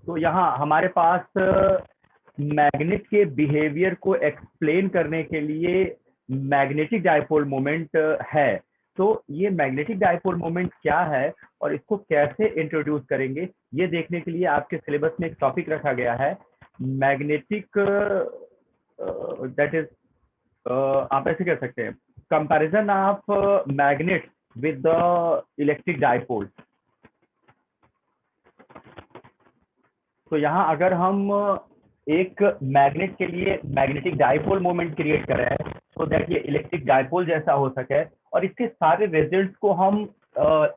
तो यहाँ हमारे पास मैग्नेट के बिहेवियर को एक्सप्लेन करने के लिए मैग्नेटिक डायपोल मोमेंट है। तो ये मैग्नेटिक डायपोल मोमेंट क्या है और इसको कैसे इंट्रोड्यूस करेंगे, ये देखने के लिए आपके सिलेबस में एक टॉपिक रखा गया है मैग्नेटिक, दैट इज, आप ऐसे कह सकते हैं, comparison of magnet with the electric dipole. तो यहाँ अगर हम एक मैग्नेट के लिए मैग्नेटिक डायपोल मोमेंट क्रिएट कर रहे हैं तो दैट ये इलेक्ट्रिक डायपोल जैसा हो सके और इसके सारे रिजल्ट्स को हम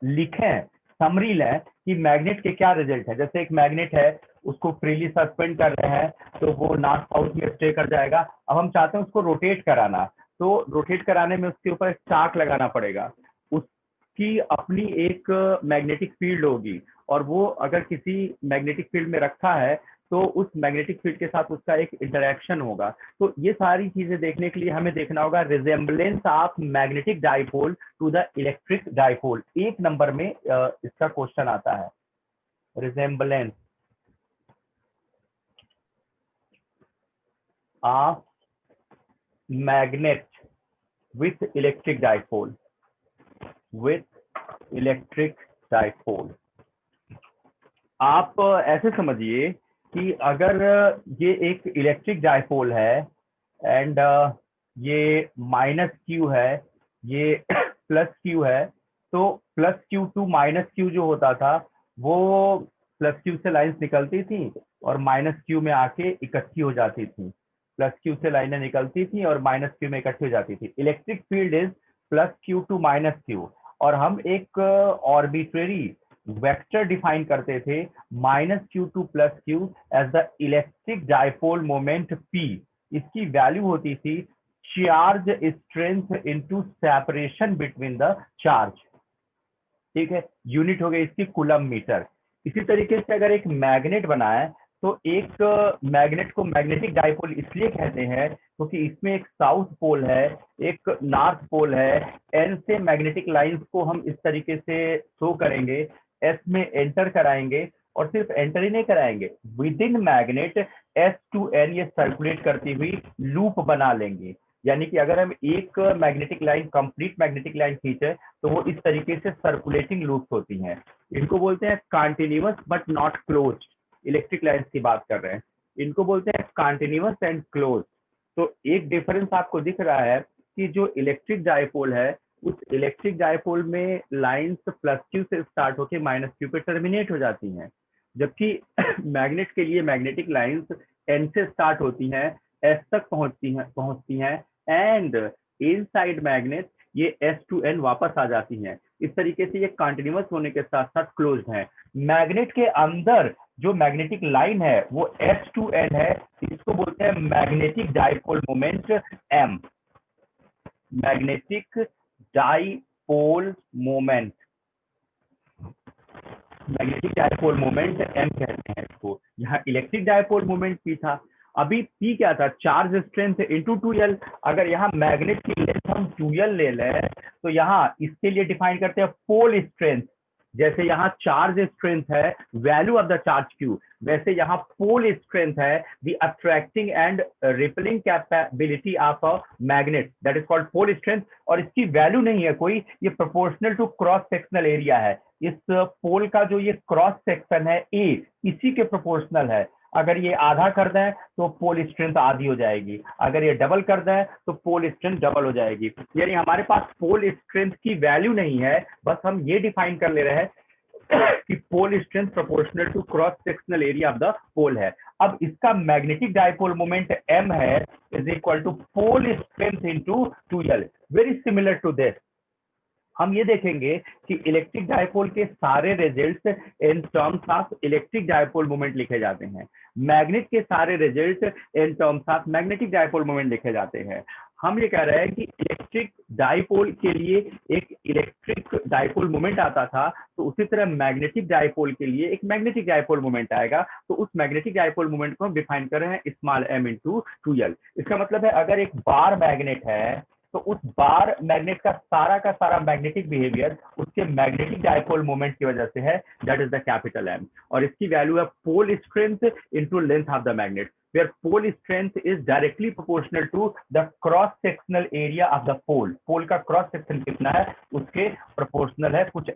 लिखें, समरी लें कि मैग्नेट के क्या रिजल्ट है। जैसे एक मैग्नेट है, उसको फ्रीली सस्पेंड कर रहे हैं तो वो नॉर्थ साउथ में स्टे कर जाएगा। अब हम चाहते हैं उसको रोटेट कराना, तो रोटेट कराने में उसके ऊपर एक चाक लगाना पड़ेगा, उसकी अपनी एक मैग्नेटिक फील्ड होगी और वो अगर किसी मैग्नेटिक फील्ड में रखा है तो उस मैग्नेटिक फील्ड के साथ उसका एक इंटरेक्शन होगा। तो ये सारी चीजें देखने के लिए हमें देखना होगा resemblance of magnetic dipole to the electric dipole. 1 number में इसका क्वेश्चन आता है, resemblance of magnet with electric dipole, with electric dipole. आप ऐसे समझिए कि अगर ये एक इलेक्ट्रिक डायपोल है एंड ये माइनस क्यू है, ये प्लस क्यू है, तो plus Q to minus Q जो होता था वो प्लस क्यू से लाइंस निकलती थी और माइनस क्यू में आके इकट्ठी हो जाती थी। प्लस क्यू से लाइनें निकलती थी और माइनस क्यू में इकट्ठी हो जाती थी। Electric field is plus Q to minus Q और हम एक ऑर्बिट्रेरी वेक्टर डिफाइन करते थे minus Q to plus Q as the electric dipole moment P. इसकी वैल्यू होती थी charge strength into separation between the charge. ठीक है, यूनिट हो गई इसकी कूलम मीटर। इसी तरीके से अगर एक मैग्नेट बनाए तो एक मैग्नेट को मैग्नेटिक डायपोल इसलिए कहते हैं क्योंकि इसमें एक साउथ पोल है, एक नॉर्थ पोल है। एन से मैग्नेटिक लाइंस को हम इस तरीके से शो करेंगे, एस में एंटर कराएंगे और सिर्फ एंटर ही नहीं कराएंगे, within magnet S to N ये सर्कुलेट करती हुई लूप बना लेंगे। यानी कि अगर हम एक magnetic line, complete magnetic line खींचे तो वो इस तरीके से सर्कुलेटिंग लूप्स होती हैं। इनको बोलते हैं continuous but not close. Electric lines की बात कर रहे हैं, इनको बोलते हैं कॉन्टिन्यूअस एंड क्लोज। तो एक डिफरेंस आपको दिख रहा है कि जो इलेक्ट्रिक डायपोल है उस इलेक्ट्रिक डायपोल में लाइंस प्लस क्यू से स्टार्ट होकर माइनस क्यू पे टर्मिनेट हो जाती हैं, जबकि मैग्नेट के लिए मैग्नेटिक लाइंस एन से स्टार्ट होती हैं, एस तक पहुंचती हैं एंड इनसाइड मैग्नेट ये एस टू एन वापस आ जाती हैं। इस तरीके से ये कंटिन्यूअस होने के साथ साथ क्लोज्ड हैं। मैग्नेट के अंदर जो मैग्नेटिक लाइन है वो एस टू एन है, इसको बोलते हैं magnetic dipole moment M. Magnetic dipole moment, magnetic dipole moment M कहते हैं इसको। यहाँ इलेक्ट्रिक डायपोल मोमेंट पी था। अभी पी क्या था, चार्ज स्ट्रेंथ इंटू 2L। अगर यहाँ मैग्नेट की लेंथ हम 2L ले लें तो यहाँ इसके लिए डिफाइन करते हैं पोल स्ट्रेंथ। जैसे यहाँ चार्ज स्ट्रेंथ है, value of the charge Q, वैसे यहाँ पोल स्ट्रेंथ है, the attracting and repelling capability of a magnet, that is called pole strength. और इसकी वैल्यू नहीं है कोई, ये proportional to cross sectional area है। इस पोल का जो ये क्रॉस सेक्शन है ए, इसी के प्रोपोर्शनल है। अगर ये आधा कर दें तो पोल स्ट्रेंथ आधी हो जाएगी, अगर ये डबल कर दें तो पोल स्ट्रेंथ डबल हो जाएगी। यानी हमारे पास पोल स्ट्रेंथ की वैल्यू नहीं है, बस हम ये डिफाइन कर ले रहे हैं कि pole strength proportional to cross sectional area of the pole है। अब इसका मैग्नेटिक डायपोल मोमेंट m है is equal to pole strength into 2L। Very similar to this हम ये देखेंगे कि इलेक्ट्रिक डायपोल के सारे results in terms of electric dipole moment लिखे जाते हैं, मैग्नेट के सारे result in terms of magnetic dipole moment लिखे जाते हैं। हम ये कह रहे हैं कि इलेक्ट्रिक डायपोल के लिए एक इलेक्ट्रिक डायपोल मोमेंट आता था, तो उसी तरह मैग्नेटिक डायपोल के लिए एक मैग्नेटिक डायपोल मोमेंट आएगा। तो उस मैग्नेटिक डायपोल मोमेंट को हम डिफाइन कर रहे हैं स्मॉल m इंटू 2L। इसका मतलब है अगर एक बार मैग्नेट है तो उस बार मैग्नेट का सारा मैग्नेटिक बिहेवियर उसके मैग्नेटिक डायपोल मोमेंट की वजह से है, that is the capital M. और इसकी वैल्यू है pole strength into length of the magnet, where pole strength is directly proportional to the cross sectional area of the pole। पोल का cross section कितना है उसके प्रोपोर्शनल है, कुछ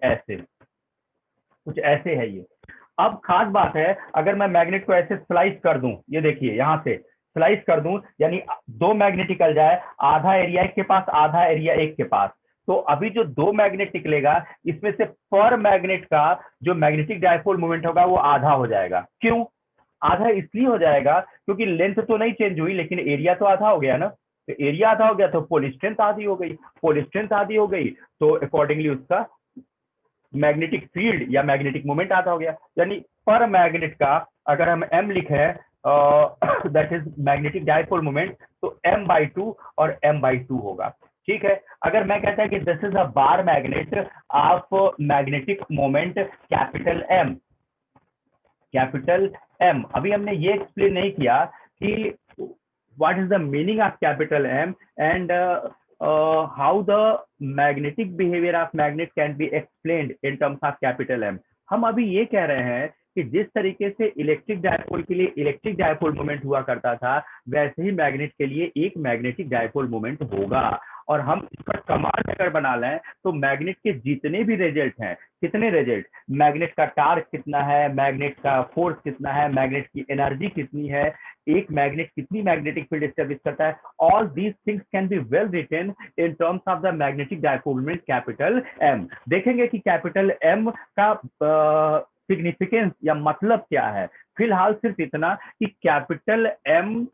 ऐसे है ये। अब खास बात है, अगर मैं मैग्नेट को ऐसे स्लाइस कर दूं, ये देखिए यहां से स्लाइस कर दूं, यानी दो मैग्नेट निकल जाए, आधा एरिया एक के पास, आधा एरिया एक के पास, तो अभी जो दो मैग्नेट निकलेगा इसमें से पर मैग्नेट का जो मैग्नेटिक डायपोल मोमेंट होगा वो आधा हो जाएगा। क्यों आधा? इसलिए हो जाएगा क्योंकि लेंथ तो नहीं चेंज हुई लेकिन एरिया तो आधा हो गया ना। तो एरिया आधा हो गया तो पोल स्ट्रेंथ आधी हो गई, पोल स्ट्रेंथ आधी हो गई तो अकॉर्डिंगली उसका मैग्नेटिक फील्ड या मैग्नेटिक मोमेंट आधा हो गया। यानी पर मैग्नेट का अगर हम m लिखे that is magnetic dipole moment, तो m/2 और m/2 होगा। ठीक है, अगर मैं कहता है कि this is a bar magnet of magnetic moment capital M, अभी हमने ये एक्सप्लेन नहीं किया कि what is the meaning of capital M and how the magnetic behavior of magnet can be explained in terms of capital M। हम अभी ये कह रहे हैं कि जिस तरीके से इलेक्ट्रिक डायपोल के लिए इलेक्ट्रिक डायपोल मोमेंट हुआ करता था, वैसे ही मैग्नेट के लिए एक मैग्नेटिक डायपोल मोमेंट होगा। और हम इसका कमांड अगर बना लें तो मैग्नेट के जितने भी रिजल्ट हैं, कितने रिजल्ट, मैग्नेट का टार्क कितना है, मैग्नेट का फोर्स कितना है, मैग्नेट की एनर्जी कितनी है, एक मैग्नेट कितनी मैग्नेटिक फील्ड एस्टेब्लिश करता है, all these things can be well written in terms of the magnetic dipole moment capital M. देखेंगे कि कैपिटल एम का सिग्निफिकेंस या मतलब क्या है। फिलहाल सिर्फ इतना कि कैपिटल एम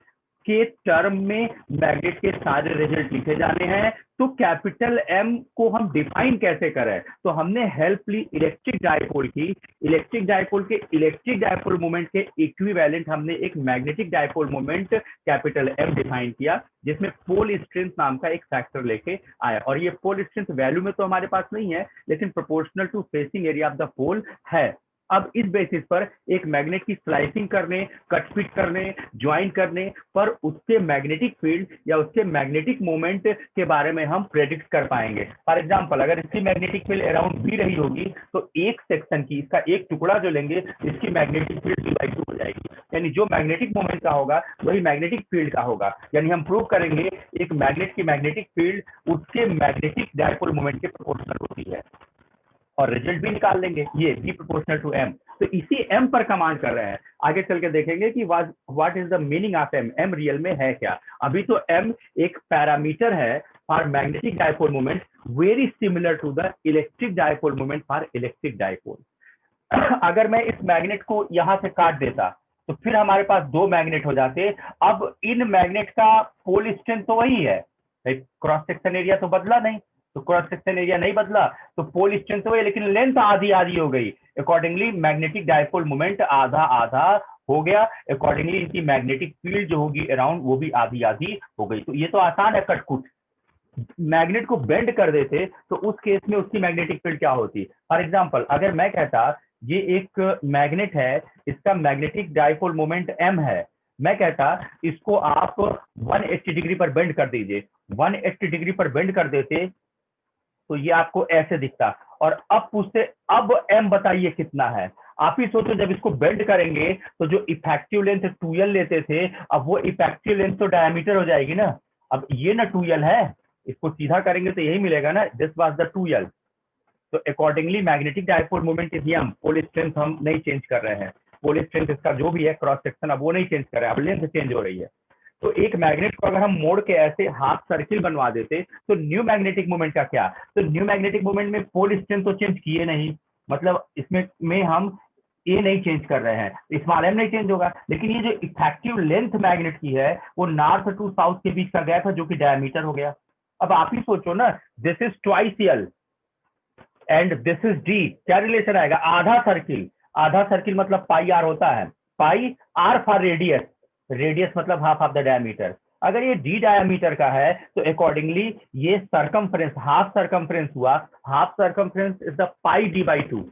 के टर्म में मैग्नेट के सारे रिजल्ट लिखे जाने हैं। तो कैपिटल एम को हम डिफाइन कैसे करें, तो हमने हेल्प ली इलेक्ट्रिक डायपोल की। इलेक्ट्रिक डायपोल के इलेक्ट्रिक डायपोल मोमेंट के इक्विवेलेंट हमने एक magnetic dipole moment capital M define किया, जिसमें पोल स्ट्रेंथ नाम का एक फैक्टर लेके आया। और ये पोल स्ट्रेंथ वैल्यू में तो हमारे पास नहीं है, लेकिन proportional to facing area of the pole है। अब इस बेसिस पर एक मैग्नेट की स्लाइसिंग करने, कट फिट करने, ज्वाइन करने पर उसके मैग्नेटिक फील्ड या उसके मैग्नेटिक मोमेंट के बारे में हम प्रेडिक्ट कर पाएंगे। फॉर एग्जांपल, अगर इसकी मैग्नेटिक फील्ड अराउंड बी रही होगी तो एक सेक्शन की, इसका एक टुकड़ा जो लेंगे, इसकी मैग्नेटिक फील्ड b/2 हो जाएगी। यानी जो मैग्नेटिक मोमेंट का होगा वही मैग्नेटिक फील्ड का होगा। यानी हम प्रूव करेंगे एक मैग्नेट की मैग्नेटिक फील्ड उसके मैग्नेटिक डायपोल मोमेंट के प्रोपोर्शनल होती है, और रिजल्ट भी निकाल लेंगे, ये बी प्रोपोर्शनल टू एम। तो इसी एम पर कमांड कर रहे हैं। आगे चल के देखेंगे कि what is the meaning of M, M real में है क्या। अभी तो एम एक पैरामीटर है for magnetic dipole moment, very similar to the electric dipole moment for electric dipole. अगर मैं इस मैग्नेट को यहां से काट देता तो फिर हमारे पास दो मैग्नेट हो जाते। अब इन मैग्नेट का पोल स्ट्रेंथ तो वही है, क्रॉस सेक्शन एरिया तो बदला नहीं, तो क्रॉस सेक्शन एरिया नहीं बदला तो पोल स्ट्रेंथ तो है, लेकिन लेंथ आधी आधी हो गई। अकॉर्डिंगली मैग्नेटिक डायपोल मोमेंट आधा आधा हो गया। अकॉर्डिंगली इनकी मैग्नेटिक फील्ड जो होगी अराउंड वो भी आधी आधी हो गई। तो ये तो आसान है कटकुट। मैग्नेट को बेंड कर देते तो उस केस में उसकी मैग्नेटिक फील्ड क्या होती। फॉर एग्जाम्पल, अगर मैं कहता ये एक मैग्नेट है, इसका मैग्नेटिक डायपोल मोमेंट m है, मैं कहता इसको आप 180 डिग्री पर बेंड कर दीजिए, 180 डिग्री पर बेंड कर देते तो ये आपको ऐसे दिखता। और अब पूछते अब m बताइए कितना है। आप ही सोचो, जब इसको बेंड करेंगे तो जो इफेक्टिव लेंथ 2l लेते थे, अब वो इफेक्टिव लेंथ तो डायमीटर हो जाएगी ना। अब ये ना 2l है, इसको सीधा करेंगे तो यही मिलेगा ना, दिस वाज द 2l। तो accordingly magnetic dipole moment is m, pole strength हम नहीं चेंज कर रहे हैं, पोल स्ट्रेंथ इसका जो भी है क्रॉस सेक्शन अब वो नहीं चेंज कर रहे हैं, अब लेंथ चेंज हो रही है। तो एक मैग्नेट को अगर हम मोड़ के ऐसे हाफ सर्किल बनवा देते तो न्यू मैग्नेटिक मोमेंट का क्या। तो न्यू मैग्नेटिक मोमेंट में पोल स्ट्रेंथ तो चेंज किए नहीं, मतलब इसमें हम ए नहीं चेंज कर रहे हैं, स्मॉल एम नहीं चेंज होगा। लेकिन ये जो इफेक्टिव लेंथ मैग्नेट की है वो नॉर्थ टू साउथ के बीच का गैप है जो कि डायमीटर हो गया। अब आप ही सोचो ना, this is twice L and this is D, क्या रिलेशन आएगा। आधा सर्किल मतलब पाई आर होता है, पाई आर फॉर रेडियस, रेडियस मतलब हाफ ऑफ द डायमीटर। अगर ये डी डायमीटर का है तो अकॉर्डिंगली ये सरकमफ्रेंस, हाफ सरकमफ्रेंस हुआ, half circumference is the pi d/2।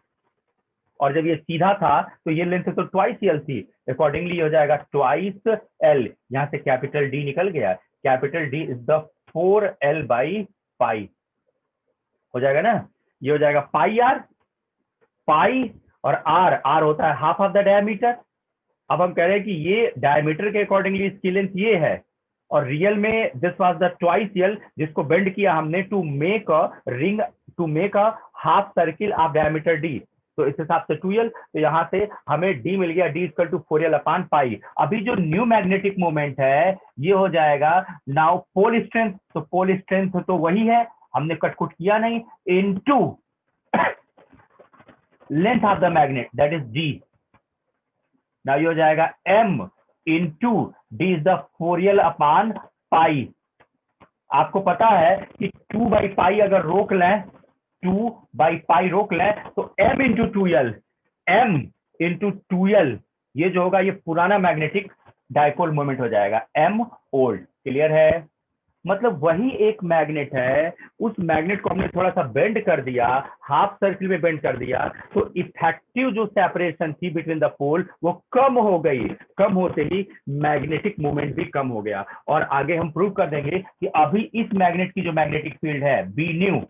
और जब ये सीधा था तो ये लेंथ तो ट्वाइस एल थी, अकॉर्डिंगली हो जाएगा ट्वाइस एल। यहां से कैपिटल डी निकल गया, कैपिटल डी इज द 4L/पाई हो जाएगा ना, ये हो जाएगा पाई आर, पाई और आर, आर होता है हाफ ऑफ द डायमीटर। अब हम कह रहे हैं कि ये डायमीटर के अकॉर्डिंगली इसकी लेंथ ये है, और रियल में this was the twice L, जिसको बेंड किया हमने to make a ring, to make a half circle of diameter D. तो इस हिसाब से 2L, तो यहां से हमें D मिल गया, D इक्वल टू 4L/पाई। अभी जो न्यू मैग्नेटिक मोमेंट है ये हो जाएगा नाउ पोल स्ट्रेंथ, तो पोल स्ट्रेंथ तो वही है, हमने कटकुट किया नहीं, into length of the magnet that is D। Now ये हो जाएगा M into D is the 4L/पाई। आपको पता है कि 2/पाई अगर रोक लें, 2/पाई रोक लें, तो M into 2L, M into 2L, ये जो होगा ये पुराना मैग्नेटिक डायपोल मोमेंट हो जाएगा, M ओल्ड। क्लियर है? मतलब वही एक मैग्नेट है, उस मैग्नेट को हमने थोड़ा सा बेंड कर दिया, हाफ सर्किल में बेंड कर दिया, तो इफेक्टिव जो सेपरेशन थी बिटवीन द पोल वो कम हो गई। कम होते ही मैग्नेटिक मोमेंट भी कम हो गया। और आगे हम प्रूव कर देंगे कि अभी इस मैग्नेट की जो मैग्नेटिक फील्ड है बी न्यू,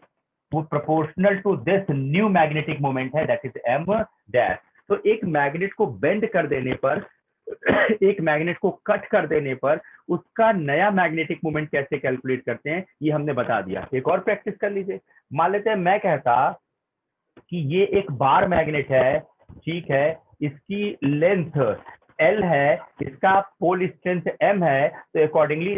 वो proportional to this new magnetic moment है, दैट इज एम डैश। तो एक मैग्नेट को बेंड कर देने पर, एक मैग्नेट को कट कर देने पर उसका नया मैग्नेटिक मोमेंट कैसे कैलकुलेट करते हैं ये हमने बता दिया। एक और प्रैक्टिस कर लीजिए। मान लेते हैं मैं कहता कि ये एक बार मैग्नेट है, ठीक है, इसकी लेंथ L है, इसका पोल स्ट्रेंथ M है, तो अकॉर्डिंगली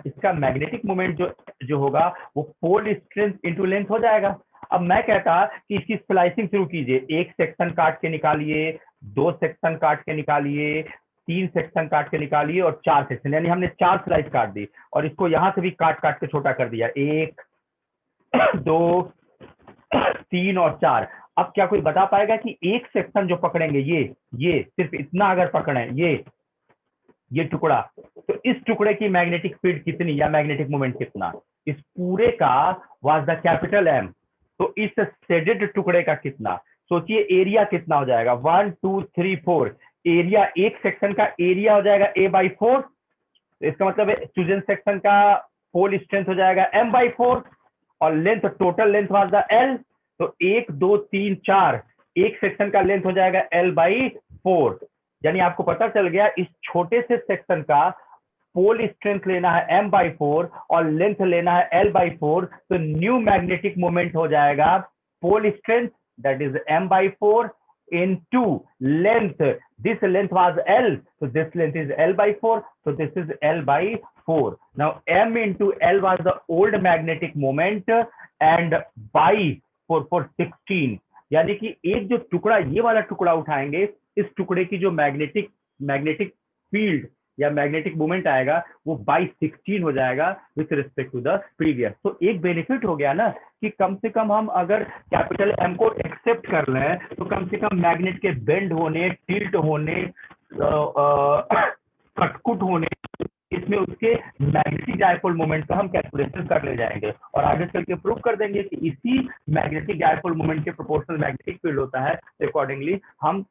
इसका मैग्नेटिक मोमेंट जो होगा वो पोल स्ट्रेंथ इंटू लेंथ हो जाएगा। अब मैं कहता कि इसकी स्प्लाइसिंग शुरू कीजिए, एक सेक्शन काट के निकालिए, 2 सेक्शन काट के निकालिए, 3 सेक्शन काट के निकालिए और 4 सेक्शन, यानी हमने 4 स्लाइस काट दी और इसको यहां से भी काट काट के छोटा कर दिया, 1 2 3 और 4। अब क्या कोई बता पाएगा कि एक सेक्शन जो पकड़ेंगे ये सिर्फ इतना अगर पकड़े ये टुकड़ा, तो इस टुकड़े की मैग्नेटिक फील्ड कितनी या मैग्नेटिक मोमेंट कितना? इस पूरे का वाज द कैपिटल M, तो इस शेडेड टुकड़े का कितना? सोचिए एरिया कितना हो जाएगा, 1 2 3 4, एरिया एक सेक्शन का एरिया हो जाएगा A/4, तो इसका मतलब है चूजन सेक्शन का पोल स्ट्रेंथ हो जाएगा M/4, और length, total length was the L, तो 1 2 3 4, एक सेक्शन का लेंथ हो जाएगा L/4। यानी आपको पता चल गया इस छोटे से सेक्शन का पोल स्ट्रेंथ लेना है M/4 और लेंथ लेना है L/4, तो न्यू मैग्नेटिक मोमेंट हो जाएगा pole strength that is M/4 into length. This length was L, so this length is L/4, so this is L/4. Now M into L was the old magnetic moment and by 4 यानी कि एक जो टुकड़ा, ये वाला टुकड़ा उठाएंगे, इस टुकड़े की जो मैग्नेटिक फील्ड या मैग्नेटिक मोमेंट आएगा वो बाई 16 हो जाएगा with respect to the previous. तो एक बेनिफिट हो गया ना कि कम से कम हम अगर कैपिटल M को एक्सेप्ट कर लें तो कम से कम मैग्नेट के बेंड होने, टिल्ट होने, कटकुट होने, इसमें उसके मैग्नेटिक डायपोल मोमेंट का हम कैलकुलेशन कर ले जाएंगे और आगे चल के प्रूव कर देंगे कि इसी मैग्नेटिक डायपोल मोमेंट के प्रोपोर्शनल मैग्नेटिक फील्ड होता है, अकॉर्डिंगली हम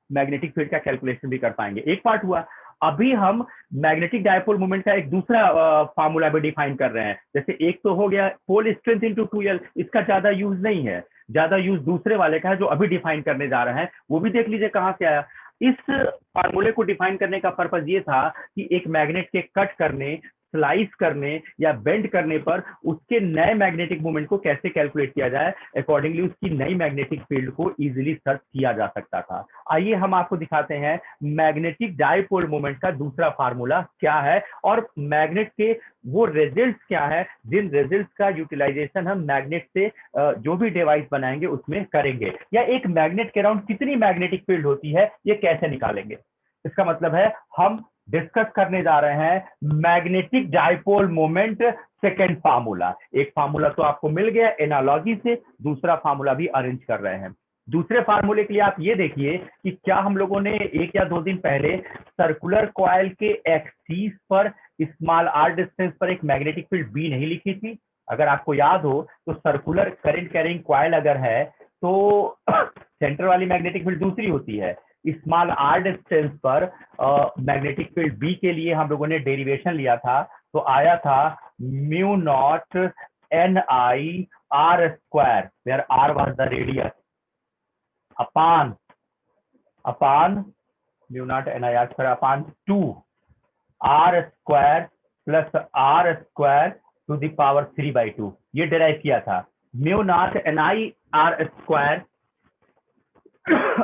मैग्नेटिक फील्ड का कैलकुलेशन भी कर पाएंगे। एक पार्ट हुआ। अभी हम मैग्नेटिक डायपोल मोमेंट का एक दूसरा फार्मूला भी डिफाइन कर रहे हैं। जैसे एक तो हो गया पोल स्ट्रेंथ इनटू 2L, इसका ज्यादा यूज नहीं है, ज्यादा यूज दूसरे वाले का है जो अभी डिफाइन करने जा रहे हैं, वो भी देख लीजिए कहां से आया। इस फार्मूले को डिफाइन करने का पर्पज ये था कि एक मैग्नेट के कट करने, स्लाइस करने या बेंड करने पर उसके नए मैग्नेटिक मोमेंट को कैसे कैलकुलेट किया जाए, अकॉर्डिंगली उसकी नई मैग्नेटिक फील्ड को इजीली सर्च किया जा सकता था। आइए हम आपको दिखाते हैं मैग्नेटिक डायपोल मोमेंट का दूसरा फार्मूला क्या है और मैग्नेट के वो रिजल्ट्स क्या है जिन रिजल्ट्स का यूटिलाइजेशन हम मैग्नेट से जो भी डिवाइस बनाएंगे उसमें करेंगे, या एक मैग्नेट के अराउंड कितनी मैग्नेटिक फील्ड होती है ये कैसे निकालेंगे। इसका मतलब है हम डिस्कस करने जा रहे हैं magnetic dipole moment second formula. एक फार्मूला तो आपको मिल गया एनालॉजी से, दूसरा फार्मूला भी अरेंज कर रहे हैं। दूसरे फार्मूले के लिए आप ये देखिए कि क्या हम लोगों ने 1 या 2 दिन पहले सर्कुलर कॉइल के एक्सिस पर स्मॉल r डिस्टेंस पर एक मैग्नेटिक फील्ड B नहीं लिखी थी? अगर आपको याद हो तो सर्कुलर करंट कैरिंग कॉइल अगर है तो सेंटर वाली मैग्नेटिक फील्ड दूसरी होती है। स्मॉल r डिस्टेंस पर मैग्नेटिक फील्ड B के लिए हम लोगों ने डेरिवेशन लिया था, तो आया था mu naught ni r square, where r was the radius, upon mu naught ni r square upon 2 r square plus r square to the power 3/2। ये डिराइव किया था। mu naught ni r square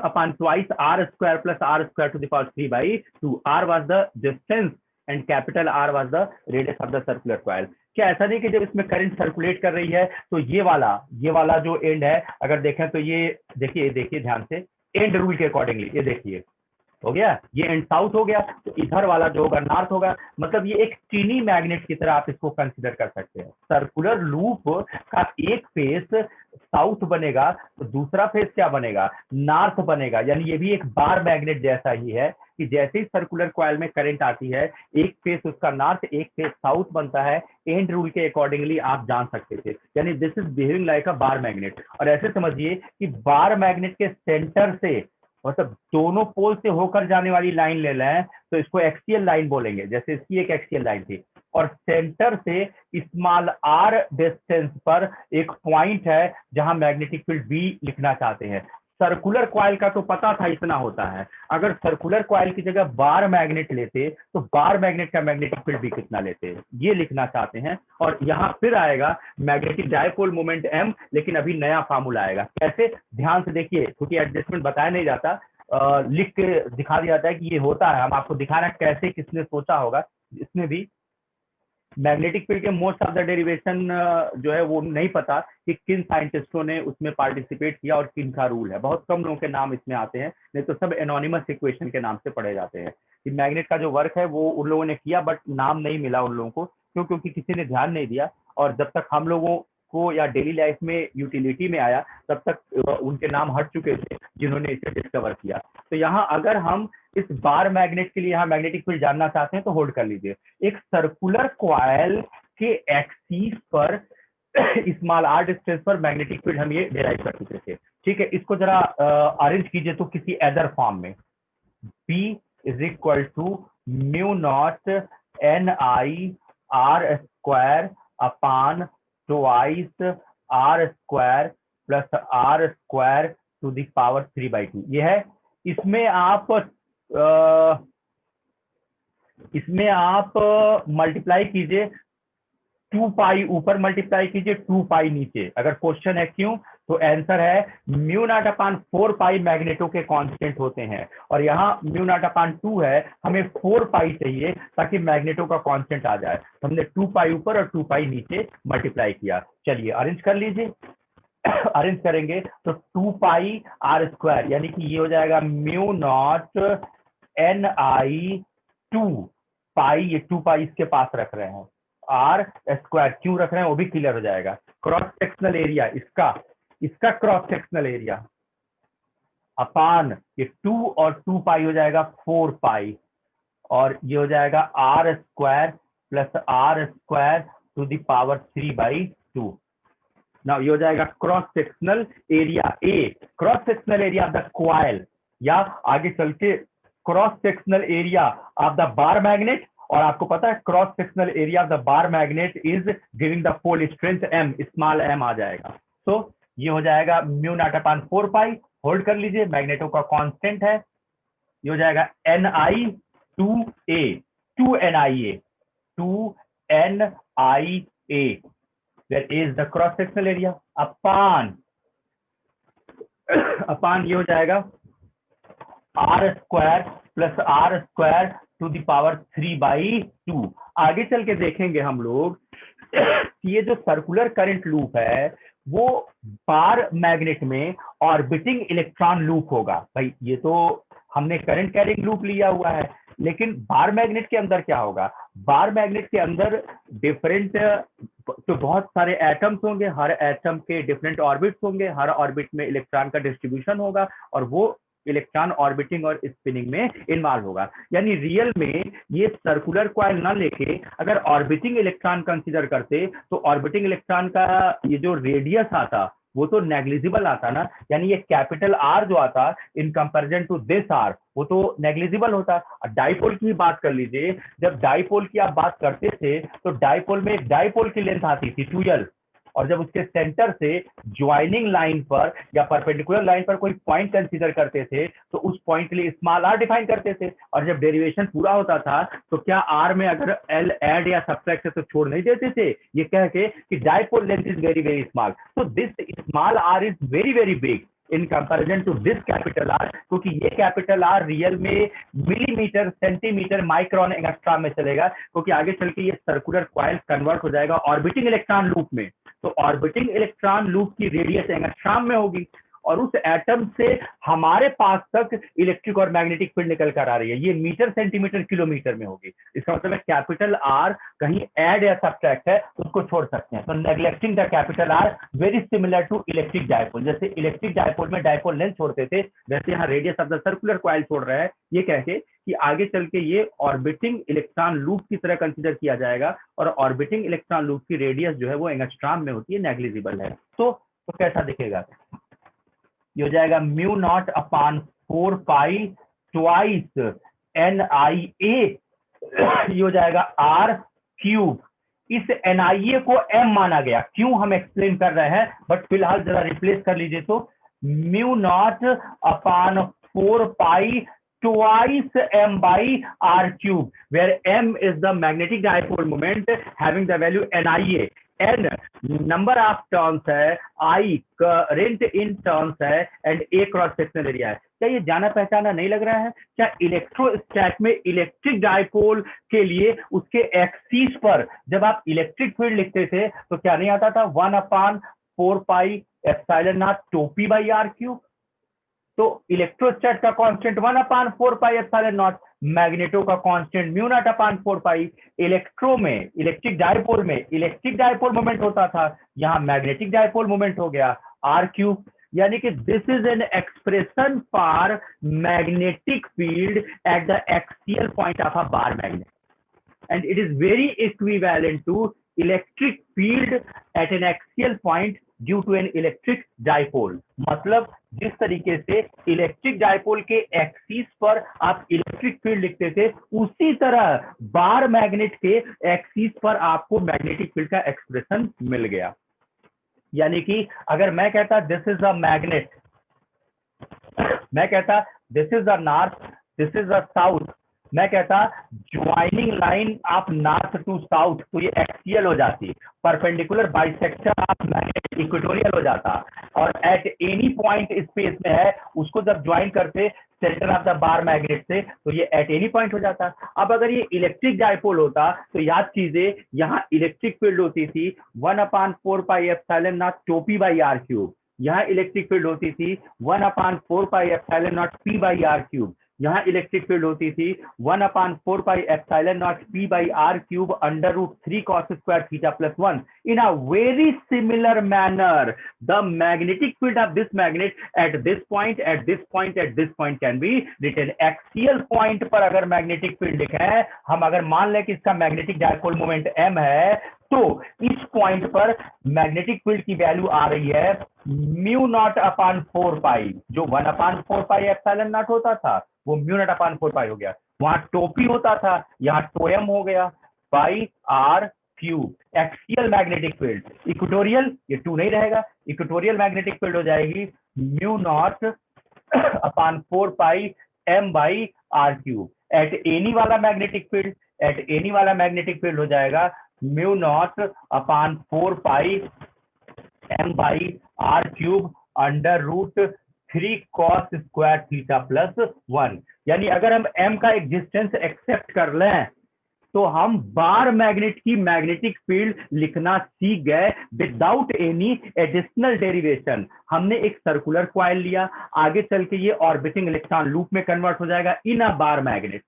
upon twice r square plus r square to the power 3/2। r was the distance and capital R was the radius of the circular coil। क्या ऐसा नहीं कि जब इसमें current circulate कर रही है तो ये वाला जो एंड है, अगर देखें तो ये देखिए ध्यान से, एंड रूल के अकॉर्डिंगली ये देखिए हो गया, ये एंड साउथ हो गया, तो इधर वाला जो होगा नॉर्थ होगा। मतलब ये एक टीनी मैग्नेट की तरह आप इसको कंसीडर कर सकते हैं। सर्कुलर लूप का एक फेस साउथ बनेगा तो दूसरा फेस क्या बनेगा, नॉर्थ बनेगा। यानी ये भी एक बार मैग्नेट जैसा ही है कि जैसे ही सर्कुलर कॉइल में करंट आती है, एक फेस उसका नॉर्थ एक फेस साउथ बनता है। एंड रूल के अकॉर्डिंगली आप जान सकते थे, यानी this is behaving like a bar magnet. और ऐसे समझिए कि बार मैग्नेट के सेंटर से, मतलब दोनों पोल से होकर जाने वाली लाइन ले लें तो इसको एक्सियल लाइन बोलेंगे, जैसे इसकी एक एक्सियल लाइन थी, और सेंटर से स्मॉल आर डिस्टेंस पर एक पॉइंट है जहां मैग्नेटिक फील्ड बी लिखना चाहते हैं। सर्कुलर कॉइल का तो पता था इतना होता है, अगर सर्कुलर कॉइल की जगह बार मैग्नेट लेते तो बार मैग्नेट का मैग्नेटिक फील्ड भी कितना लेते, ये लिखना चाहते हैं। और यहाँ फिर आएगा मैग्नेटिक डायपोल मोमेंट m, लेकिन अभी नया फार्मूला आएगा। कैसे, ध्यान से देखिए, क्योंकि एडजस्टमेंट बताया नहीं जाता, लिख के दिखा दिया जाता है कि ये होता है। हम आपको दिखा रहे हैं कैसे किसने सोचा होगा। इसमें भी मैग्नेटिक फील्ड के मोस्ट ऑफ द डेरिवेशन जो है वो नहीं पता कि किन साइंटिस्टों ने उसमें पार्टिसिपेट किया और किन का रूल है। बहुत कम लोगों के नाम इसमें आते हैं, नहीं तो सब एनोनिमस इक्वेशन के नाम से पढ़े जाते हैं। कि मैग्नेट का जो वर्क है वो उन लोगों ने किया, बट नाम नहीं मिला उन लोगों को, क्यों? क्योंकि किसी ने ध्यान नहीं दिया। और जब तक हम लोगों को या डेली लाइफ में यूटिलिटी में आया, तब तक उनके नाम हट चुके थे जिन्होंने इसे डिस्कवर किया। तो यहाँ अगर हम इस बार मैग्नेट के लिए यहाँ मैग्नेटिक फील्ड जानना चाहते हैं तो होल्ड कर लीजिए। एक सर्कुलर कॉइल के एक्सिस पर स्मॉल आर डिस्टेंस पर मैग्नेटिक फील्ड हम ये डिराइव कर चुके थे। ठीक है, इसको जरा अरेंज कीजिए तो किसी अदर फॉर्म में। B is equal to mu naught ni r square upon twice r square plus r square to the power 3/2। ये है। इसमें आप मल्टीप्लाई कीजिए, 2 पाई ऊपर मल्टीप्लाई कीजिए, 2 पाई नीचे। अगर क्वेश्चन है क्यों, तो आंसर है म्यू नॉट अपॉन 4 पाई मैग्नेटो के कांस्टेंट होते हैं, और यहाँ म्यू नॉट अपॉन 2 है, हमें 4 पाई चाहिए ताकि मैग्नेटो का कांस्टेंट आ जाए। तो हमने 2 पाई ऊपर और 2 पाई नीचे मल्टीप्लाई किया। चलिए अरेंज कर लीजिए। अरेंज करेंगे तो 2 पाई आर स्क्वायर, यानी कि ये हो जाएगा म्यू नॉट ni 2 पाई, ये 2 पाई इसके पास रख रहे हैं, आर स्क्वायर क्यों रख रहे हैं वो भी क्लियर हो जाएगा। क्रॉस सेक्शनल एरिया इसका क्रॉस सेक्शनल एरिया अपान ये 2 और 2 पाई हो जाएगा 4 पाई, और ये हो जाएगा R square plus R square to the power 3/2। Now ये हो जाएगा cross sectional area A, cross sectional area of the coil, या आगे चल के cross sectional area of the bar magnet. और आपको पता है cross sectional area of the bar magnet is giving the pole strength m, small m आ जाएगा। तो ये हो जाएगा mu naught upon 4 pi, hold कर लीजिए, मैग्नेटो का कांस्टेंट है, ये हो जाएगा ni 2NIA, where A is the cross sectional area, upon ये हो जाएगा r square plus r square to the power 3/2। आगे चल के देखेंगे हम लोग ये जो सर्कुलर करंट लूप है वो बार मैग्नेट में ऑर्बिटिंग इलेक्ट्रॉन लूप होगा। भाई ये तो हमने करंट कैरिंग लूप लिया हुआ है, लेकिन बार मैग्नेट के अंदर क्या होगा? बार मैग्नेट के अंदर डिफरेंट तो बहुत सारे एटम्स होंगे, हर एटम के डिफरेंट ऑर्बिट्स होंगे, हर ऑर्बिट में इलेक्ट्रॉन का डिस्ट्रीब्यूशन होगा, और वो इलेक्ट्रॉन ऑर्बिटिंग और स्पिनिंग में इन्वॉल्व होगा। यानी रियल में ये सर्कुलर कॉइल ना लेके अगर ऑर्बिटिंग इलेक्ट्रॉन कंसीडर करते तो ऑर्बिटिंग इलेक्ट्रॉन का ये जो रेडियस आता वो तो नेग्लिजिबल आता ना, यानी ये कैपिटल आर जो आता in comparison to this R वो तो नेग्लिजिबल होता। डाइपोल की बात कर लीजिए, जब डाइपोल की आप बात करते थे तो डाइपोल में एक डाइपोल की लेंथ आती थी 2l, और जब उसके सेंटर से ज्वाइनिंग लाइन पर या परपेंडिकुलर लाइन पर कोई पॉइंट कंसीडर करते थे तो उस पॉइंट के लिए स्मॉल आर डिफाइन करते थे, और जब डेरिवेशन पूरा होता था तो क्या आर में अगर एल ऐड या सब्ट्रैक्ट तो छोड़ नहीं देते थे, ये कह के कि dipole length is very very small, तो this small R is very very big in comparison to this capital R, क्योंकि ये कैपिटल आर रियल में मिलीमीटर सेंटीमीटर माइक्रोन एंगस्ट्रॉम में चलेगा, क्योंकि आगे चल के ये सर्कुलर कॉइल कन्वर्ट हो जाएगा ऑर्बिटिंग इलेक्ट्रॉन लूप में, तो ऑर्बिटिंग इलेक्ट्रॉन लूप की रेडियस एंगस्ट्रॉम में होगी, और उस एटम से हमारे पास तक इलेक्ट्रिक और मैग्नेटिक फील्ड निकल कर आ रही है, ये मीटर सेंटीमीटर किलोमीटर में होगी। इसका मतलब है कैपिटल आर कहीं ऐड या सब्ट्रैक्ट है तो उसको छोड़ सकते हैं, तो neglecting the capital R very similar to electric dipole. जैसे इलेक्ट्रिक डायपोल में डायपोल लेंथ छोड़ते थे, वैसे यहाँ radius of the circular coil छोड़ रहा है, ये कह के कि आगे चल के ये ऑर्बिटिंग इलेक्ट्रॉन लूप की तरह कंसीडर किया जाएगा, और ऑर्बिटिंग इलेक्ट्रॉन लूप की रेडियस जो है वो एंगस्ट्रॉम में होती है, नेग्लिजिबल है। तो कैसा दिखेगा, ये हो जाएगा म्यू नॉट अपॉन 4 पाई ट्वाइस NIA, ये हो जाएगा R क्यूब। इस NIA को M माना गया, क्यों हम एक्सप्लेन कर रहे हैं, बट फिलहाल जरा रिप्लेस कर लीजिए, तो mu naught upon 4 pi twice m by r cube, where m is the magnetic dipole moment having the value NIA, n number of turns है, I current in turns है, and A cross sectional area है। क्या ये जाना पहचाना नहीं लग रहा है? क्या इलेक्ट्रोस्टैट में इलेक्ट्रिक डायपोल के लिए उसके एक्सिस पर जब आप इलेक्ट्रिक फील्ड लिखते थे तो क्या नहीं आता था 1/4 pi epsilon naught two P by R cube? तो इलेक्ट्रोस्टैट का constant 1/4 pi epsilon not, magneto का कांस्टेंट म्यू नॉट अपॉन 4 पाई। इलेक्ट्रो में इलेक्ट्रिक डायपोल में इलेक्ट्रिक डायपोल मोमेंट होता था, यहाँ मैग्नेटिक डायपोल मोमेंट हो गया आर क्यूब, यानी कि this is an expression for magnetic field at the axial point of a bar magnet, and it is very equivalent to electric field at an axial point due to an electric dipole। मतलब जिस तरीके से electric dipole के axis पर आप electric field लिखते थे, उसी तरह बार मैग्नेट के एक्सिस पर आपको मैग्नेटिक फील्ड का एक्सप्रेशन मिल गया। यानी कि अगर मैं कहता दिस इज अ मैग्नेट, मैं कहता this is the north, this is the south, मैं कहता joining line of north to south, तो ये एक्सियल हो जाती, perpendicular bisector of magnet equatorial हो जाता, और एट एनी पॉइंट स्पेस में है उसको जब ज्वाइन करते centre of the bar magnet से तो ये एट एनी पॉइंट हो जाता। अब अगर ये इलेक्ट्रिक डायपोल होता तो याद कीजिए यहाँ इलेक्ट्रिक फील्ड होती थी 1/4 pi epsilon naught two P by R cube, यहाँ इलेक्ट्रिक फील्ड होती थी 1/4 pi epsilon naught P by R cube, यहाँ इलेक्ट्रिक फील्ड होती थी 1/4 pi epsilon naught P by R cube under root 3 cos square theta plus 1। In a very similar manner the magnetic field of this magnet at this point at this point at this point can be written. Axial point पर अगर magnetic field लिखा है, हम अगर मान लें कि इसका मैग्नेटिक डायपोल मोमेंट m है, तो इस पॉइंट पर मैग्नेटिक फील्ड की वैल्यू आ रही है म्यू नॉट अपॉन 4 पाई, जो 1/4 पाई एप्सिलॉन नॉट होता था वो म्यू नॉट अपॉन 4 पाई हो गया, वहां टोपी होता था यहाँ टोएम हो गया by R cube. Axial magnetic field, equatorial ये 2 नहीं रहेगा, इक्वेटोरियल मैग्नेटिक फील्ड हो जाएगी mu naught upon 4 pi m by R cube. At any वाला मैग्नेटिक फील्ड, एट एनी वाला मैग्नेटिक फील्ड हो जाएगा mu naught upon 4 pi m by R cube under root 3 cos square theta plus 1। यानी अगर हम m का existence accept कर लें तो हम बार मैग्नेट की मैग्नेटिक फील्ड लिखना सीख गए विदाउट एनी एडिशनल डेरिवेशन। हमने एक सर्कुलर कॉइल लिया, आगे चल के ये ऑर्बिटिंग इलेक्ट्रॉन लूप में कन्वर्ट हो जाएगा इन अ बार मैग्नेट,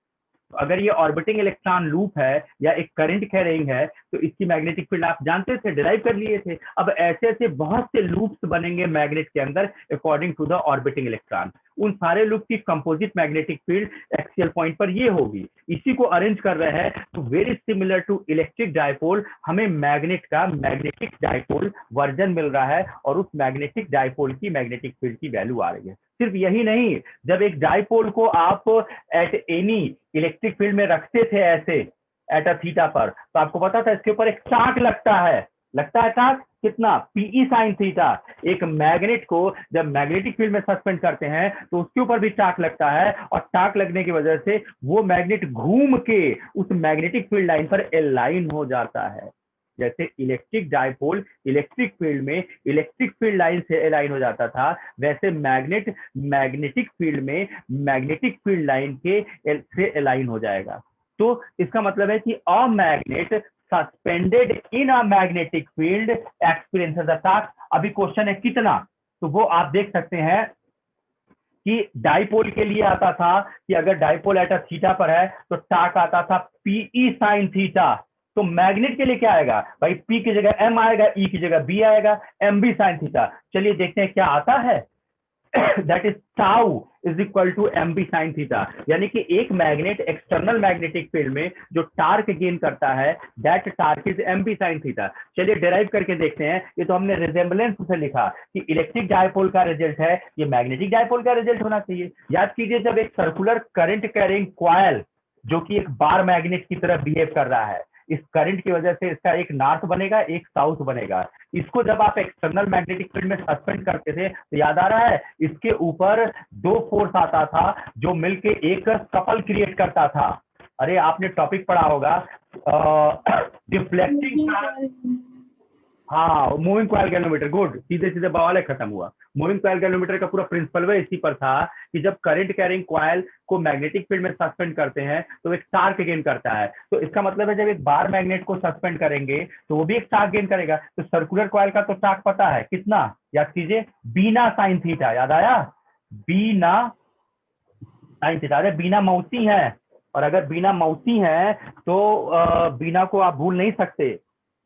अगर ये ऑर्बिटिंग इलेक्ट्रॉन लूप है या एक करंट कैरिंग है तो इसकी मैग्नेटिक फील्ड आप जानते थे, डिराइव कर लिए थे। अब ऐसे ऐसे बहुत से लूप्स बनेंगे मैग्नेट के अंदर according to the orbiting electron. उन सारे लूप की composite magnetic field axial point पर ये होगी। इसी को अरेंज कर रहे हैं तो very similar to electric dipole, हमें मैग्नेट का मैग्नेटिक डायपोल वर्जन मिल रहा है और उस मैग्नेटिक डायपोल की मैग्नेटिक फील्ड की वैल्यू आ रही है। सिर्फ यही नहीं, जब एक डायपोल को आप एट एनी इलेक्ट्रिक फील्ड में रखते थे ऐसे एट अ थीटा पर, तो आपको पता था इसके ऊपर एक चार्ट लगता है चार्ट कितना, पीई साइन थीटा। एक मैग्नेट को जब मैग्नेटिक फील्ड में सस्पेंड करते हैं तो उसके ऊपर भी चार्ट लगता है, और चार्ट लगने की वजह से वो मैग्नेट घूम के उस मैग्नेटिक फील्ड लाइन पर अलाइन हो जाता है। जैसे इलेक्ट्रिक डायपोल इलेक्ट्रिक फील्ड में इलेक्ट्रिक फील्ड लाइन से अलाइन हो जाता था, वैसे मैग्नेट मैग्नेटिक फील्ड में मैग्नेटिक फील्ड लाइन के से अलाइन हो जाएगा। तो इसका मतलब है कि a magnet suspended in a magnetic field experiences a torque. अभी क्वेश्चन है कितना, तो वो आप देख सकते हैं कि डाइपोल के लिए आता था कि अगर डाइपोल एट अ थीटा पर है तो टार्क आता था पीई साइन थीटा। तो मैग्नेट के लिए क्या आएगा भाई, पी की जगह एम आएगा, ई की जगह बी आएगा, एम बी साइन थीटा। चलिए देखते हैं क्या आता है। That is tau is equal to M B sine theta. यानी कि एक मैग्नेट एक्सटर्नल मैग्नेटिक फील्ड में जो टार्क गेन करता है that torque is M B sine theta. चलिए डिराइव करके देखते हैं। ये तो हमने रिजेम्बलेंस से लिखा कि इलेक्ट्रिक डायपोल का रिजल्ट है, ये मैग्नेटिक डायपोल का रिजल्ट होना चाहिए। याद कीजिए, जब एक सर्कुलर करंट कैरिंग कॉइल जो कि एक बार मैग्नेट की तरह बिहेव कर रहा है, इस करंट की वजह से इसका एक नॉर्थ बनेगा एक साउथ बनेगा। इसको जब आप एक्सटर्नल मैग्नेटिक फील्ड में सस्पेंड करते थे तो याद आ रहा है इसके ऊपर दो फोर्स आता था जो मिलके एक कपल क्रिएट करता था। अरे आपने टॉपिक पढ़ा होगा डिफ्लेक्टिंग। हाँ, मूविंग कॉइल गैल्वेनोमीटर, गुड, सीधे सीधे बवाल खत्म हुआ। मूविंग कॉइल गैल्वेनोमीटर का पूरा प्रिंसिपल वह इसी पर था कि जब करंट कैरिंग कॉइल को मैग्नेटिक फील्ड में सस्पेंड करते हैं तो एक टार्क गेन करता है। तो इसका मतलब है जब एक बार मैग्नेट को सस्पेंड करेंगे तो वो भी एक टार्क गेन करेगा। तो सर्कुलर कॉइल का तो टार्क पता है कितना, याद कीजिए, बीना साइन थीटा। याद आया, बीना साइन थीटा। अरे बीना मौसी है, और अगर बीना मौसी है तो बीना को आप भूल नहीं सकते,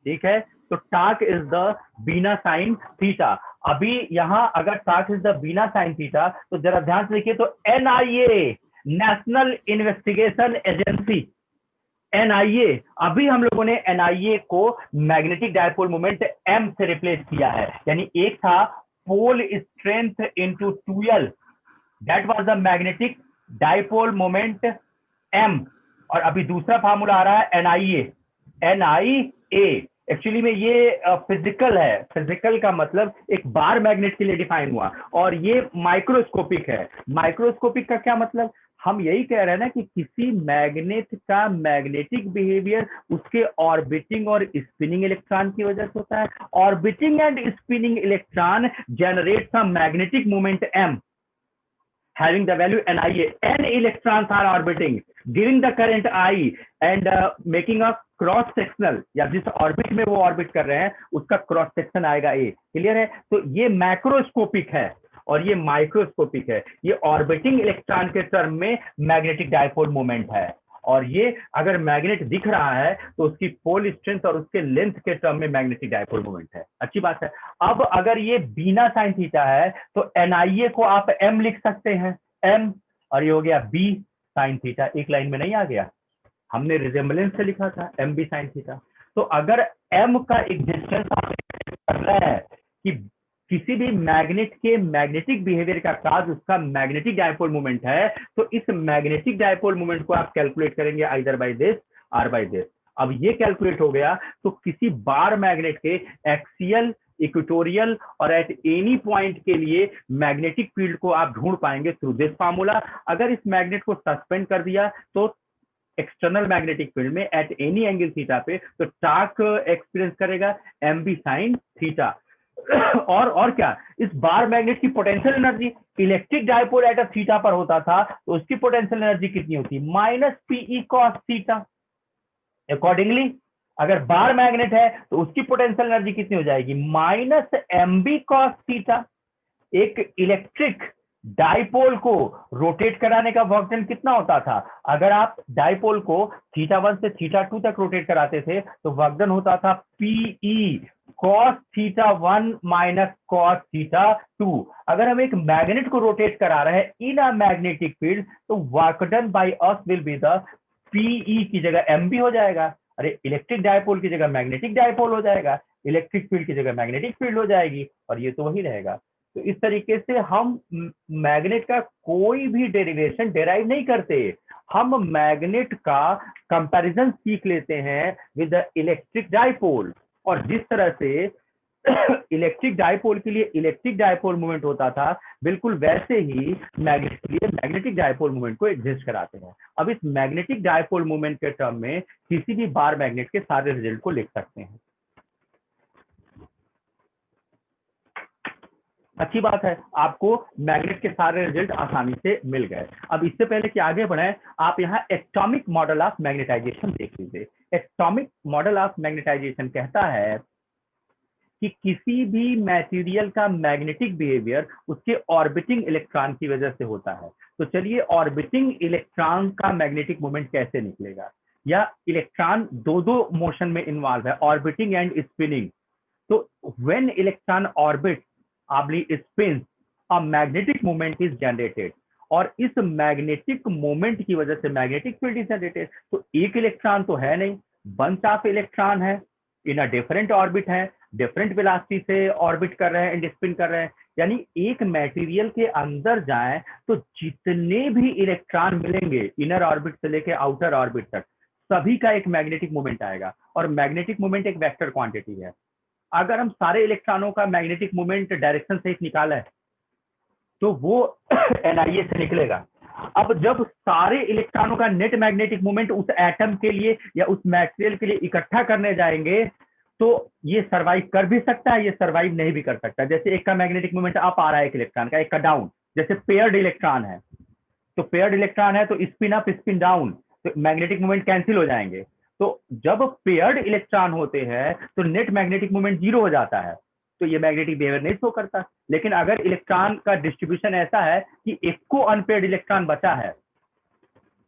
ठीक है। तो torque is the BNA sine theta. अभी यहां अगर torque is the BNA sine theta तो जरा ध्यान से देखिए, तो NIA national investigation agency, NIA, अभी हम लोगों ने एनआईए को मैग्नेटिक डायपोल मोमेंट एम से रिप्लेस किया है। यानी एक था pole strength into 2L, that was the magnetic dipole moment M, और अभी दूसरा फार्मूला आ रहा है एनआईए, एनआईए। एक्चुअली में ये फिजिकल है, फिजिकल का मतलब एक बार मैग्नेट के लिए डिफाइन हुआ, और ये माइक्रोस्कोपिक है। माइक्रोस्कोपिक का क्या मतलब, हम यही कह रहे हैं ना कि किसी मैग्नेट का मैग्नेटिक बिहेवियर उसके ऑर्बिटिंग और स्पिनिंग इलेक्ट्रॉन की वजह से होता है। Orbiting and spinning electron generates a magnetic moment M having the value NIA. N electrons are orbiting, giving the current I and making a cross sectional, या जिस orbit में वो ऑर्बिट कर रहे हैं उसका क्रॉस सेक्शन आएगा ए। क्लियर है। तो ये मैक्रोस्कोपिक है और ये माइक्रोस्कोपिक है। ये ऑर्बिटिंग इलेक्ट्रॉन के टर्म में मैग्नेटिक डायपोल मोमेंट है, और ये अगर मैग्नेट दिख रहा है तो उसकी पोल स्ट्रेंथ और उसके लेंथ के टर्म में मैग्नेटिक डायपोल मोमेंट है। अच्छी बात है। अब अगर ये बीना साइन थीटा है तो एनआईए को आप एम लिख सकते हैं, एम, और ये हो गया बी साइन थीटा। एक लाइन में नहीं आ गया, हमने रिजेम्बलेंस से लिखा था एम बी साइन थीटा। तो अगर एम का एग्जिस्टेंस आप कर रहे हैं कि किसी भी मैग्नेट के मैग्नेटिक बिहेवियर का काज उसका मैग्नेटिक डायपोल मोमेंट है, तो इस मैग्नेटिक डायपोल मोमेंट को आप कैलकुलेट करेंगे आइदर बाय दिस और बाय दिस। अब ये कैलकुलेट हो गया तो किसी बार मैग्नेट के एक्सियल, इक्वेटोरियल और एट एनी पॉइंट के लिए मैग्नेटिक फील्ड को आप ढूंढ पाएंगे थ्रू दिस फार्मूला। अगर इस मैग्नेट को सस्पेंड कर दिया तो एक्सटर्नल मैग्नेटिक फील्ड में एट एनी एंगल थीटा पे, तो टार्क एक्सपीरियंस करेगा एम बी साइन थीटा। और क्या, इस बार मैग्नेट की potential energy electric dipole at theta पर होता था तो उसकी पोटेंशियल एनर्जी कितनी होती, minus PE cos theta. Accordingly अगर बार मैग्नेट है तो उसकी पोटेंशियल एनर्जी कितनी हो जाएगी, minus M B cos theta. एक इलेक्ट्रिक डाइपोल को रोटेट कराने का वर्क डन कितना होता था? अगर आप डाइपोल को θ1 से θ2 तक रोटेट कराते थे तो वर्क डन होता था PE cos θ1 माइनस cos θ2। अगर हम एक मैग्नेट को रोटेट करा रहे हैं इन अ मैग्नेटिक फील्ड तो work done by us will be the PE की जगह MB हो जाएगा। अरे इलेक्ट्रिक डाइपोल की जगह मैग्नेटिक डाइपोल हो जाएगा, इलेक्ट्रिक फील्ड की जगह मैग्नेटिक फील्ड हो जाएगी, और ये तो वही रहेगा। तो इस तरीके से हम मैग्नेट का कोई भी डेरिवेशन डेराइव नहीं करते, हम मैग्नेट का कंपैरिजन सीख लेते हैं विद द इलेक्ट्रिक डाइपोल। और जिस तरह से इलेक्ट्रिक डाइपोल के लिए इलेक्ट्रिक डाइपोल मूवमेंट होता था, बिल्कुल वैसे ही मैग्नेट के लिए मैग्नेटिक डाइपोल मूवमेंट को एग्जिस्ट कराते हैं। अब इस मैग्नेटिक डाइपोल मूवमेंट के टर्म में किसी भी बार मैग्नेट के सारे रिजल्ट को लिख सकते हैं। अच्छी बात है, आपको मैग्नेट के सारे रिजल्ट आसानी से मिल गए। अब इससे पहले कि आगे बढ़े, आप यहाँ एटॉमिक मॉडल ऑफ मैग्नेटाइजेशन देख लीजिए। एटॉमिक मॉडल ऑफ मैग्नेटाइजेशन कहता है कि किसी भी मटेरियल का मैग्नेटिक बिहेवियर उसके ऑर्बिटिंग इलेक्ट्रॉन की वजह से होता है। तो चलिए, ऑर्बिटिंग इलेक्ट्रॉन का मैग्नेटिक मोमेंट कैसे निकलेगा, या इलेक्ट्रॉन दो मोशन में इन्वॉल्व है, ऑर्बिटिंग एंड स्पिनिंग। तो when electron orbit ably spins, a magnetic moment is generated, और इस मैग्नेटिक मोमेंट की वजह से मैग्नेटिक फील्ड इज जनरेटेड। तो एक इलेक्ट्रॉन तो है नहीं, बंच ऑफ इलेक्ट्रॉन है, इन अ डिफरेंट ऑर्बिट है, डिफरेंट वेलोसिटी से ऑर्बिट कर रहे हैं एंड स्पिन कर रहे हैं। यानी एक मटेरियल के अंदर जाएं तो जितने भी इलेक्ट्रॉन मिलेंगे इनर ऑर्बिट से लेके आउटर ऑर्बिट तक, सभी का एक मैग्नेटिक मोमेंट आएगा। और मैग्नेटिक मोमेंट एक वेक्टर क्वांटिटी है। अगर हम सारे इलेक्ट्रॉनों का मैग्नेटिक मोमेंट डायरेक्शन सहित निकाला है तो वो NIA से निकलेगा। अब जब सारे इलेक्ट्रॉनों का नेट मैग्नेटिक मोमेंट उस एटम के लिए या उस मटेरियल के लिए इकट्ठा करने जाएंगे तो ये सरवाइव कर भी सकता है, ये सरवाइव नहीं भी कर सकता। जैसे एक का मैग्नेटिक मोमेंट अप आ रहा है एक इलेक्ट्रॉन का, एक का डाउन, जैसे पेयर्ड इलेक्ट्रॉन है, तो पेयर्ड इलेक्ट्रॉन है तो स्पिन अप स्पिन डाउन, तो मैग्नेटिक मोमेंट कैंसिल हो जाएंगे। तो जब पेयर्ड इलेक्ट्रॉन होते हैं तो नेट मैग्नेटिक मोमेंट 0 हो जाता है, तो ये मैग्नेटिक बिहेवियर नहीं शो करता। लेकिन अगर इलेक्ट्रॉन का डिस्ट्रीब्यूशन ऐसा है कि एक को अनपेयर्ड इलेक्ट्रॉन बचा है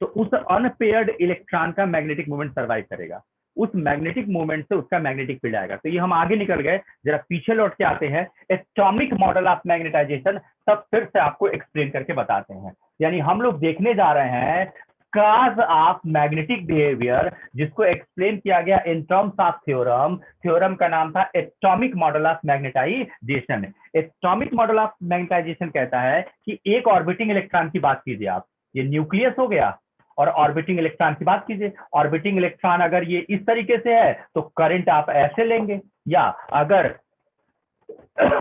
तो उस अनपेयर्ड इलेक्ट्रॉन का मैग्नेटिक मोमेंट सर्वाइव करेगा, उस मैग्नेटिक मोमेंट से उसका मैग्नेटिक फील्ड आएगा। तो ये हम आगे निकल गए, जरा पीछे लौट के आते हैं, एटॉमिक मॉडल ऑफ मैग्नेटाइजेशन तब फिर से आपको एक्सप्लेन करके बताते हैं। यानी हम लोग देखने जा रहे हैं काज ऑफ मैग्नेटिक बिहेवियर, जिसको एक्सप्लेन किया गया इन टर्म्स ऑफ थ्योरम। थ्योरम का नाम था atomic model of magnetization. Atomic model of magnetization कहता है कि एक ऑर्बिटिंग इलेक्ट्रॉन की बात कीजिए आप, ये न्यूक्लियस हो गया, और ऑर्बिटिंग इलेक्ट्रॉन की बात कीजिए। ऑर्बिटिंग इलेक्ट्रॉन अगर ये इस तरीके से है तो करंट आप ऐसे लेंगे, या अगर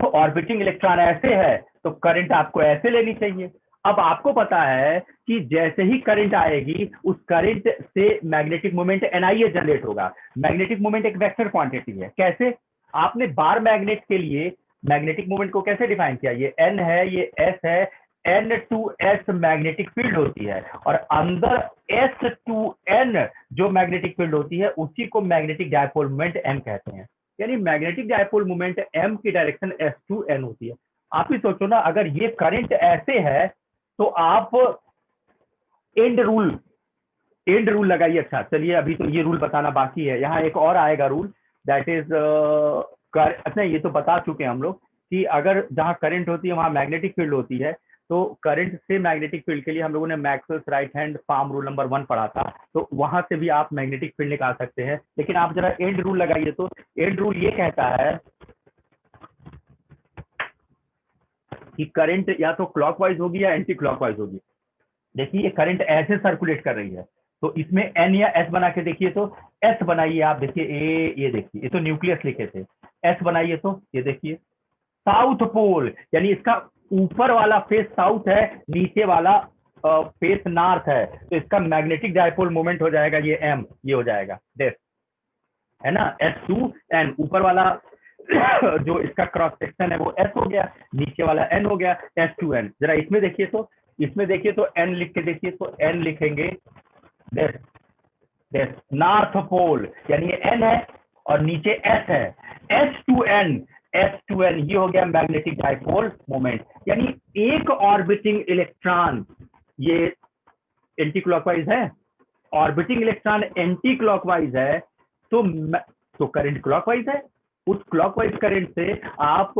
ऑर्बिटिंग इलेक्ट्रॉन ऐसे है तो करंट आपको ऐसे लेनी चाहिए। अब आपको पता है कि जैसे ही करंट आएगी उस करंट से मैग्नेटिक मोमेंट NIA जनरेट होगा। मैग्नेटिक मोमेंट एक वेक्टर क्वांटिटी है। कैसे? आपने बार मैग्नेट के लिए मैग्नेटिक मोमेंट को कैसे डिफाइन किया? ये N है, ये S है, N2S मैग्नेटिक फील्ड होती है, और अंदर S2N जो मैग्नेटिक फील्ड होती है उसी को मैग्नेटिक डायपोल मोमेंट M कहते हैं। यानी मैग्नेटिक डायपोल मोमेंट M की डायरेक्शन S2N होती है। आप ही सोचो ना, अगर ये करंट ऐसे है तो आप एंड रूल लगाइए। अच्छा चलिए, अभी तो ये रूल बताना बाकी है, यहाँ एक और आएगा रूल, दैट इज अच्छा ये तो बता चुके हैं हम लोग कि अगर जहाँ करंट होती है वहां मैग्नेटिक फील्ड होती है, तो करंट से मैग्नेटिक फील्ड के लिए हम लोगों ने Maxwell's right hand palm rule number 1 पढ़ा था, तो वहां से भी आप मैग्नेटिक फील्ड निकाल सकते हैं। लेकिन आप जरा एंड रूल लगाइए, तो एंड रूल ये कहता है कि करंट या तो क्लॉकवाइज होगी या एंटी क्लॉकवाइज होगी। देखिए, ये करंट ऐसे सर्कुलेट कर रही है, तो इसमें N या S बना के देखिए, तो S बनाइए आप, देखिए ये देखिए, ये तो न्यूक्लियस लिखे थे, S बनाइए तो ये देखिए साउथ पोल, यानी इसका ऊपर वाला फेस साउथ है, नीचे वाला फेस नॉर्थ है, तो इसका मैग्नेटिक डायपोल मोमेंट हो जाएगा ये M, ये हो जाएगा डेफ, है ना, S2N। ऊपर वाला जो इसका क्रॉस सेक्शन है वो S हो गया, नीचे वाला N हो गया, S2N। जरा इसमें देखिए तो, N लिख के देखिए, तो N लिखेंगे नॉर्थ पोल, यानी ये N है और नीचे S है। S2N S2n, ये हो गया मैग्नेटिक डायपोल मोमेंट। यानी एक ऑर्बिटिंग इलेक्ट्रॉन ये एंटी क्लॉकवाइज है, ऑर्बिटिंग इलेक्ट्रॉन एंटी क्लॉकवाइज है, तो करंट क्लॉकवाइज है। उस क्लॉकवाइज करंट से आप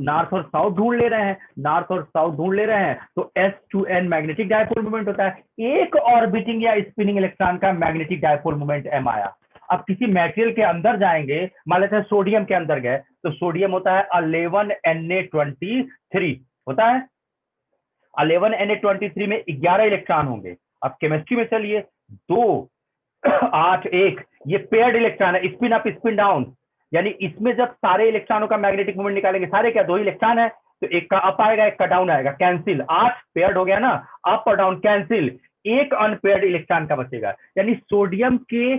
नॉर्थ और साउथ ढूंढ ले रहे हैं, नॉर्थ और साउथ ढूंढ ले रहे हैं, तो S2n मैग्नेटिक डायपोल मोमेंट होता है। एक ऑर्बिटिंग या स्पिनिंग इलेक्ट्रॉन का मैग्नेटिक डायपोल मोमेंट m आया। अब किसी मेटेरियल के अंदर जाएंगे, मान लेते हैं सोडियम के अंदर गए, तो सोडियम होता है 11Na23 होता है। 11Na23 में 11 इलेक्ट्रॉन होंगे। अब केमिस्ट्री में चलिए, 2 8 1 ये पेयर्ड इलेक्ट्रॉन है, स्पिन अप स्पिन डाउन। यानी इसमें जब सारे इलेक्ट्रॉनों का मैग्नेटिक मोमेंट निकालेंगे, सारे क्या 2 इलेक्ट्रॉन है, तो एक का अप आएगा एक का डाउन आएगा, कैंसिल। 8 पेयर्ड हो गया ना, अप और डाउन कैंसिल, एक अनपेयर्ड इलेक्ट्रॉन का बचेगा। यानी सोडियम के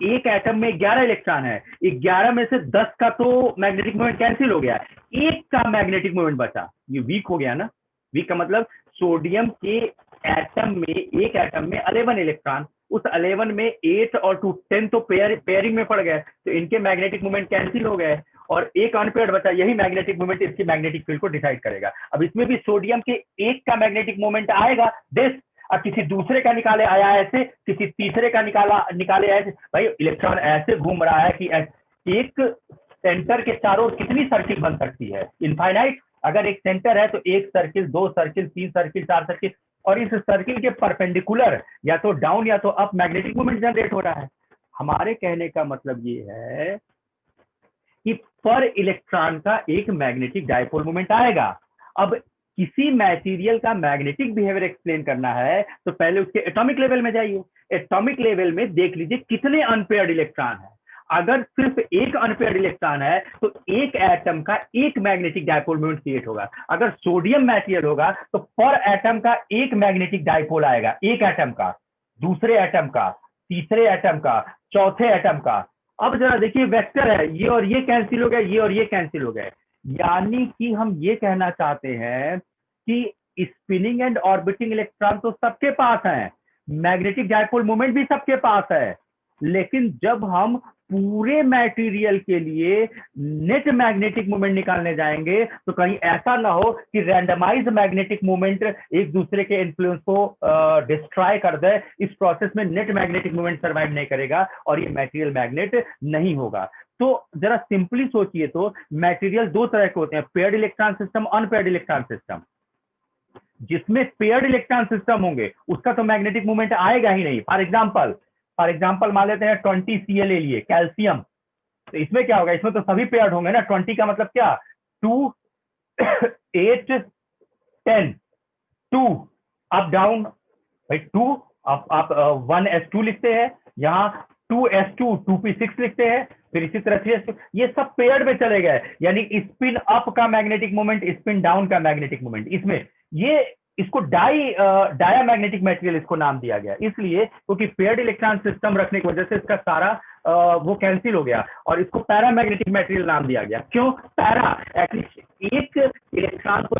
एक एटम में 11 इलेक्ट्रॉन है, 11 में से 10 का तो मैग्नेटिक मोमेंट कैंसिल हो गया, एक का मैग्नेटिक मोमेंट बचा, ये वीक हो गया ना। वीक का मतलब सोडियम के एटम में, एक एटम में 11 इलेक्ट्रॉन, उस 11 में 8 और 2 10 तो पेयरिंग में पड़ गए, तो इनके मैग्नेटिक मोमेंट कैंसिल हो गए और एक अनपेयर्ड बचा। यही मैग्नेटिक मोमेंट इसकी मैग्नेटिक फील्ड को डिसाइड करेगा। अब इसमें भी सोडियम के एक का मैग्नेटिक मोमेंट आएगा दिस, अब किसी दूसरे का निकाले आया ऐसे, किसी तीसरे का निकाले ऐसे। भाई इलेक्ट्रॉन ऐसे घूम रहा है कि एक सेंटर के चारों कितनी सर्किल बन सकती है, इनफाइनाइट। अगर एक सेंटर है तो 1 सर्किल, 2 सर्किल, 3 सर्किल, 4 सर्किल, और इस सर्किल के परपेंडिकुलर या तो डाउन या तो अप मैग्नेटिक मोमेंट जनरेट हो रहा है। हमारे कहने का मतलब ये है कि पर इलेक्ट्रॉन का एक मैग्नेटिक डायपोल मोमेंट आएगा। अब किसी मटेरियल का मैग्नेटिक बिहेवियर एक्सप्लेन करना है तो पहले उसके एटॉमिक लेवल में जाइए। एटॉमिक लेवल में देख लीजिए कितने अनपेयर्ड इलेक्ट्रॉन है। अगर सिर्फ एक अनपेयर्ड इलेक्ट्रॉन है तो एक एटम का एक मैग्नेटिक डायपोल मोमेंट क्रिएट होगा। अगर सोडियम मटेरियल होगा तो पर एटम का एक मैग्नेटिक डायपोल आएगा, एक एटम का, दूसरे एटम का, तीसरे एटम का, चौथे एटम का। अब जरा देखिए वेक्टर है, ये और ये कैंसिल हो गए, ये और ये कैंसिल हो गए। यानी कि हम ये कहना चाहते हैं कि स्पिनिंग एंड ऑर्बिटिंग इलेक्ट्रॉन तो सबके पास है, मैग्नेटिक डायपोल मोमेंट भी सबके पास है, लेकिन जब हम पूरे मटेरियल के लिए नेट मैग्नेटिक मोमेंट निकालने जाएंगे तो कहीं ऐसा ना हो कि रैंडमाइज मैग्नेटिक मोमेंट एक दूसरे के इन्फ्लुएंस को डिस्ट्रॉय कर दे। इस प्रोसेस में नेट मैग्नेटिक मोमेंट सर्वाइव नहीं करेगा और ये मटेरियल मैग्नेट नहीं होगा। तो जरा सिंपली सोचिए, तो मटेरियल 2 तरह के होते हैं, paired electron system, unpaired electron system. जिसमें पेयर्ड इलेक्ट्रॉन सिस्टम होंगे उसका तो मैग्नेटिक मूवमेंट आएगा ही नहीं। फॉर एग्जांपल मान लेते हैं 20 Cl ले लिए, कैल्शियम, तो इसमें क्या होगा, इसमें तो सभी पेयर्ड होंगे ना। 20 का मतलब क्या, 2 8 10 2 अप डाउन, भाई 2 आप 1s2 लिखते हैं, यहाँ 2s2 2p6 लिखते हैं, फिर इसी तरह 3s2, ये सब पेयर्ड में चले गए। यानी स्पिन अप का मैग्नेटिक मोमेंट, स्पिन डाउन का मैग्नेटिक मोमेंट, इसमें ये इसको डाया मैग्नेटिक मटेरियल इसको नाम दिया गया, इसलिए क्योंकि पेयर्ड इलेक्ट्रॉन सिस्टम रखने की वजह से इसका सारा वो कैंसिल हो गया और इसको पैरामैग्नेटिक मटेरियल नाम दिया गया। क्यों पैरा, एटलीस्ट एक इलेक्ट्रॉन को